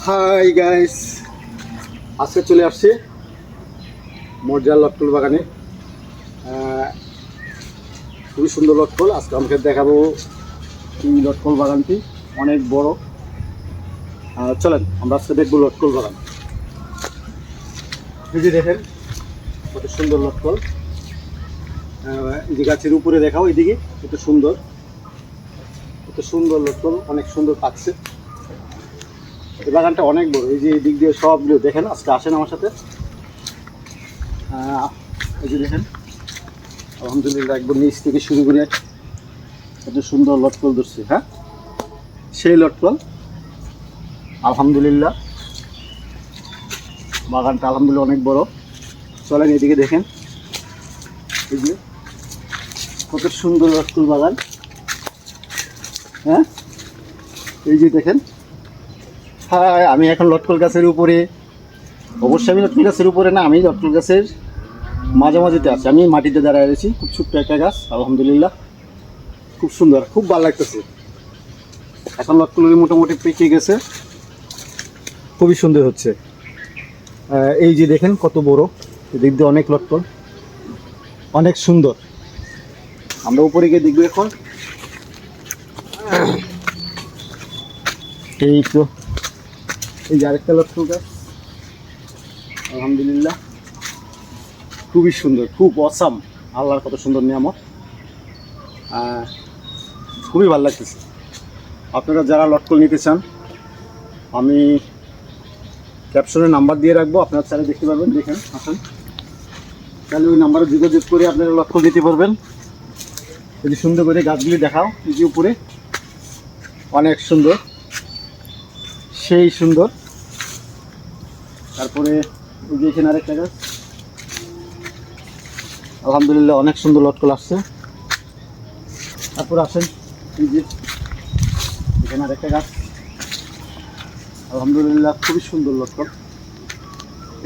Hi guys, আজকে চলে আসছি মর্যাল লটকল বাগানে। খুবই সুন্দর লটকল। আজকে আমাকে দেখাবো এই লটকল বাগানটি অনেক বড়। চলেন আমরা আজকে দেখবো লটকল বাগান। এই যে দেখেন কত সুন্দর লটকল। এই যে গাছের উপরে দেখাও, এইদিকে কত সুন্দর লটকল, অনেক সুন্দর পাকছে। এই বাগানটা অনেক বড়। এই যে এই দিক দিয়ে সবগুলো দেখেন। আজকে আসেন আমার সাথে। এই যে দেখেন আলহামদুলিল্লাহ একবার নিচ থেকে শুরু করে এত সুন্দর লটকল ধরছে। হ্যাঁ, সেই লটকল আলহামদুলিল্লাহ। বাগানটা আলহামদুলিল্লাহ অনেক বড়। চলেন এদিকে দেখেন, এই যে কত সুন্দর লটকল বাগান। হ্যাঁ, এই যে দেখেন। হ্যাঁ, আমি এখন লটকল গাছের উপরে, অবশ্যই আমি লটকল গাছের উপরে না, আমি লটকল গাছের মাঝামাঝিতে আছি। আমি মাটিতে দাঁড়ায় রয়েছি। খুব ছোট্ট একটা গাছ, আলহামদুলিল্লাহ খুব সুন্দর, খুব ভালো লাগতেছে। এখন লটকলগুলি মোটামুটি পেকে গেছে, খুবই সুন্দর হচ্ছে। এই যে দেখেন কত বড়, এদিক দিয়ে অনেক লটকল, অনেক সুন্দর। আমরা উপরে গিয়ে দেখবো এখন। এই তো এই যে আরেকটা লটকল গাছ, আলহামদুলিল্লাহ খুবই সুন্দর, খুব অসাম। আল্লাহর কত সুন্দর নিয়ামত, খুবই ভালো লাগতেছে। আপনারা যারা লটকল নিতে চান, আমি ক্যাপশনে নাম্বার দিয়ে রাখবো, আপনারা চাইলে দেখতে পারবেন। দেখেন আসেন, তাহলে ওই নাম্বারে যোগাযোগ করে আপনারা লটকল নিতে পারবেন। যদি সুন্দর করে গাছগুলি দেখাও, এই যে উপরে অনেক সুন্দর, সেই সুন্দর। তারপরে ওই যে এখানে আরেকটা গাছ, আলহামদুলিল্লাহ অনেক সুন্দর লটকল আসছে। তারপর আসেন, এই যে এখানে আরেকটা গাছ, আলহামদুলিল্লাহ খুবই সুন্দর লটকল।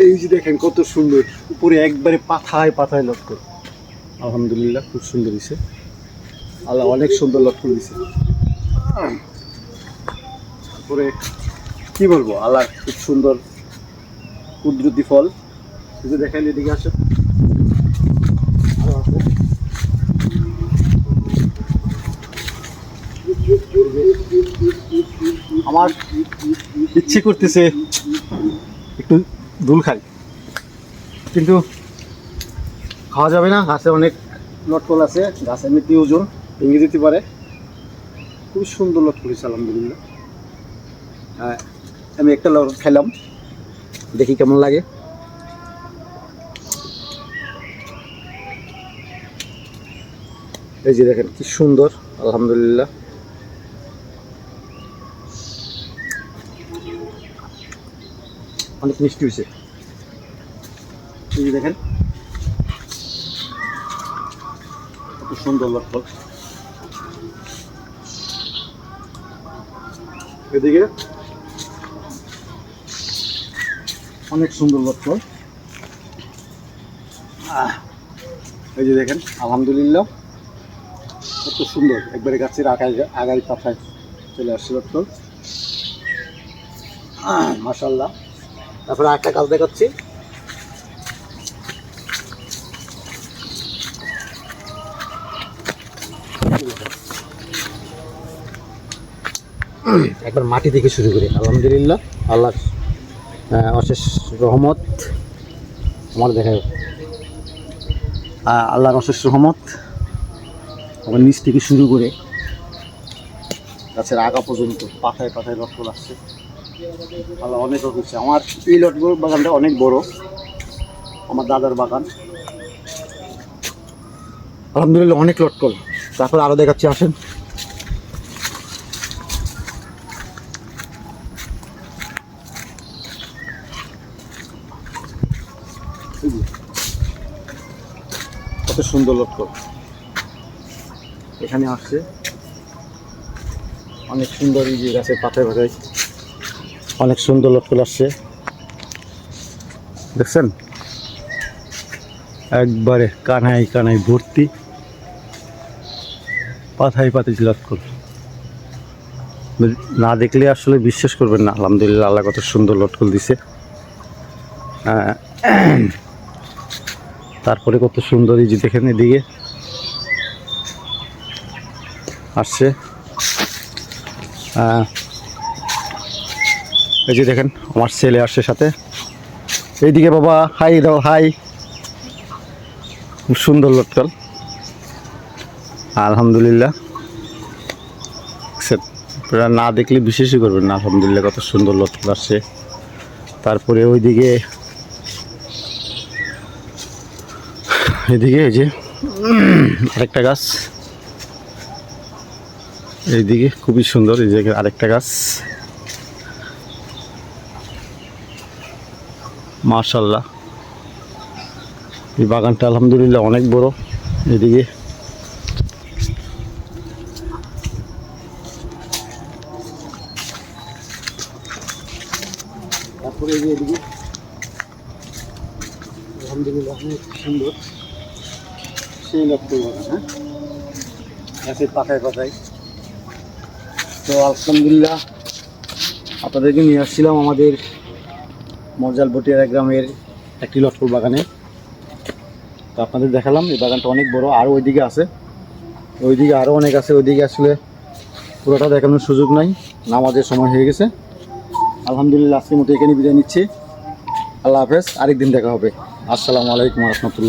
এই যে দেখেন কত সুন্দর, উপরে একবারে পাতায় পাতায় লটকল, আলহামদুলিল্লাহ খুব সুন্দর দিছে। আল্লাহ অনেক সুন্দর লটকল দিছে। তারপরে কি বলবো, আল্লাহ খুব সুন্দর কুদরতি ফল। এই যে দেখেন, এদিকে আসে, আমার ইচ্ছে করতেছে একটু দুল খাই, কিন্তু খাওয়া যাবে না। গাছে অনেক লটকল আছে, গাছ এমনিতে ওজন ভেঙে যেতে পারে। খুব সুন্দর লটকল হয়েছে আলহামদুলিল্লাহ। আমি একটা লটকল খাইলাম, দেখি কেমন লাগে। এই যে দেখেন কি সুন্দর, আলহামদুলিল্লাহ অনেক মিষ্টি হয়েছে। এই যে দেখেন কত সুন্দর লটকল। এদিকে অনেক সুন্দর লটকল। এই যে দেখেন আলহামদুলিল্লাহ কত সুন্দর, একবারে গাছের আগায় পাতায় চলে আসছে লটকল, মাশাআল্লাহ। তারপরে আরেকটা গাছ দেখাচ্ছি। একবার মাটি থেকে শুরু করি। আলহামদুলিল্লাহ আল্লাহর অশেষ রহমত আমার দেখায়, আল্লাহর অশেষ রহমত। আমার নিচ থেকে শুরু করে গাছের আগা পর্যন্ত পাতায় পাতায় লটকল আসছে। আল্লাহ অনেক হচ্ছে। আমার এই লটকল বাগানটা অনেক বড়, আমার দাদার বাগান। আলহামদুলিল্লাহ অনেক লটকল। তারপর আরও দেখাচ্ছি, আসেন। কত সুন্দর লটকল এখানে আসছে, অনেক সুন্দর। এই যে গাছের পাতায় পাতায় অনেক সুন্দর লটকল আসছে, দেখছেন একবারে কানায় কানায় ভর্তি, পাতায় পাতায় লটকল। না দেখলে আসলে বিশ্বাস করবেন না। আলহামদুলিল্লাহ, আল্লাহ কত সুন্দর লটকল দিছে। তারপরে কত সুন্দর এই যে দেখেন এদিকে আসছে। এই যে দেখেন আমার ছেলে আসছে সাথে। এইদিকে বাবা হাই দাও, হাই। খুব সুন্দর লটকল আলহামদুলিল্লাহ। আপনারা না দেখলে বিশ্বাসই করবেন না। আলহামদুলিল্লাহ কত সুন্দর লটকল আসছে। তারপরে ওইদিকে এদিকে এই যে আরেকটা গাছ, এইদিকে খুবই সুন্দর। এই জায়গায় আরেকটা গাছ, মাশাআল্লাহ। এই বাগানটা আলহামদুলিল্লাহ অনেক বড়। এদিকে তারপরে এই যে এদিকে আলহামদুলিল্লাহ অনেক সুন্দর সেই লটকল বাগান। হ্যাঁ, গাছের পাতায় পাতায়। তো আলহামদুলিল্লাহ আপনাদেরকে নিয়ে আসছিলাম আমাদের মরজাল বটিয়ারা গ্রামের একটি লটকল বাগানে। তো আপনাদের দেখালাম এই বাগানটা অনেক বড়, আরও ওইদিকে আছে, ওইদিকে আরও অনেক আছে। ওইদিকে আসলে পুরোটা দেখানোর সুযোগ নাই, নামাজের সময় হয়ে গেছে। আলহামদুলিল্লাহ আজকের মতো এখানে বিদায় নিচ্ছি। আল্লাহ হাফেজ, আরেকদিন দেখা হবে। আসসালামু আলাইকুম রহমতুল্লাহ।